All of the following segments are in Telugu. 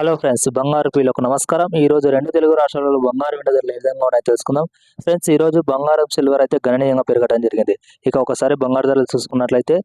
హలో ఫ్రెండ్స్, బంగారు పీలకు నమస్కారం. ఈ రోజు రెండు తెలుగు రాష్ట్రాలలో బంగారు వెండి ధరలు ఏ విధంగా ఉన్నాయో తెలుసుకుందాం. ఫ్రెండ్స్, ఈ రోజు బంగారం సిల్వర్ అయితే గణనీయంగా పెరగడం జరిగింది. ఇక ఒకసారి బంగారు ధరలు చూసుకున్నట్లయితే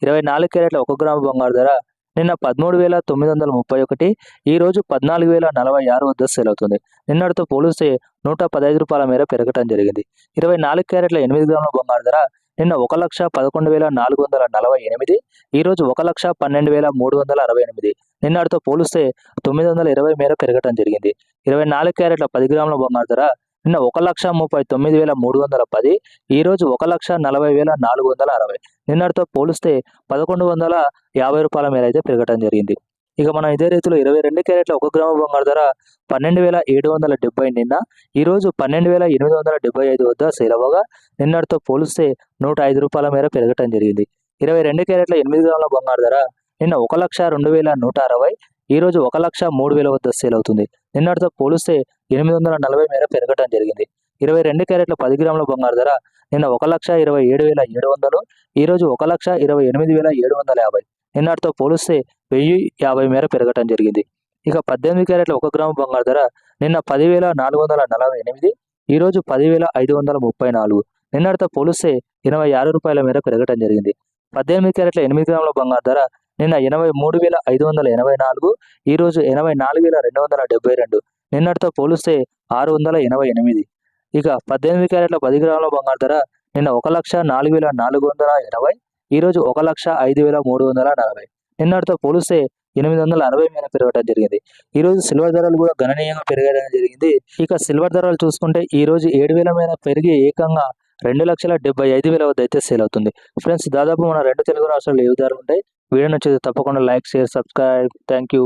24 క్యారెట్ల 1 గ్రాము బంగారు ధర నిన్న 13,931, ఈ రోజు 14,046 వద్ద సేల్ అవుతుంది. నిన్నటితో పోలిస్తే 115 రూపాయల మేర పెరగడం జరిగింది. 24 క్యారెట్ల 8 గ్రాముల బంగారు ధర నిన్న 1,11,448, ఈ రోజు 1,12,368. నిన్నటితో పోలిస్తే 920 మేర పెరగడం జరిగింది. 24 క్యారెట్ల 10 గ్రాముల బంగారు ధర నిన్న 1,39,310, ఈ రోజు 1,40,460. నిన్నటితో పోలిస్తే 1,150 రూపాయల మేర అయితే పెరగడం జరిగింది. ఇక మనం ఇదే రీతిలో 22 క్యారెట్ల 1 గ్రాము బంగారు ధర 12,770 నిన్న, ఈ రోజు 12,875 వద్ద సేల్ అవ్వగా, నిన్నటితో పోలిస్తే 105 రూపాయల మేర పెరగడం జరిగింది. 22 క్యారెట్ల 8 గ్రాముల బంగారు ధర నిన్న 1,02,160, ఈ రోజు 1,03,000 వద్ద సేల్ అవుతుంది. నిన్నటితో పోలిస్తే 840 మేర పెరగడం జరిగింది. 22 క్యారెట్ల 10 గ్రాముల బంగారు ధర నిన్న 1,27,700, ఈ రోజు 1,28,750. నిన్నటితో పోలిస్తే 1,050 మేర పెరగడం జరిగింది. ఇక 18 క్యారెట్ల 1 గ్రాము బంగారు ధర నిన్న 10,448, ఈ రోజు 10,534. నిన్నటితో పోలిస్తే 86 రూపాయల మేర పెరగడం జరిగింది. 18 క్యారెట్ల 8 గ్రాముల బంగారు ధర నిన్న 83,584, ఈ రోజు 84,272. నిన్నటితో పోలిస్తే 688. ఇక 18 క్యారెట్ల 10 గ్రాముల బంగారు ధర నిన్న 1,04,480, ఈ రోజు 1,05,340. నిన్నటితో పోలిస్తే 860 మేర పెరగడం జరిగింది. ఈ రోజు సిల్వర్ ధరలు కూడా గణనీయంగా పెరగడం జరిగింది. ఇక సిల్వర్ ధరలు చూసుకుంటే ఈ రోజు 7,000 మేర పెరిగి ఏకంగా 2,75,000 వద్ద అయితే సేల్ అవుతుంది. ఫ్రెండ్స్, దాదాపు మన రెండు తెలుగు రాష్ట్రాల్లో ఏ ధరలు ఉంటాయి. వీడియో నచ్చితే తప్పకుండా like, share, subscribe. Thank you.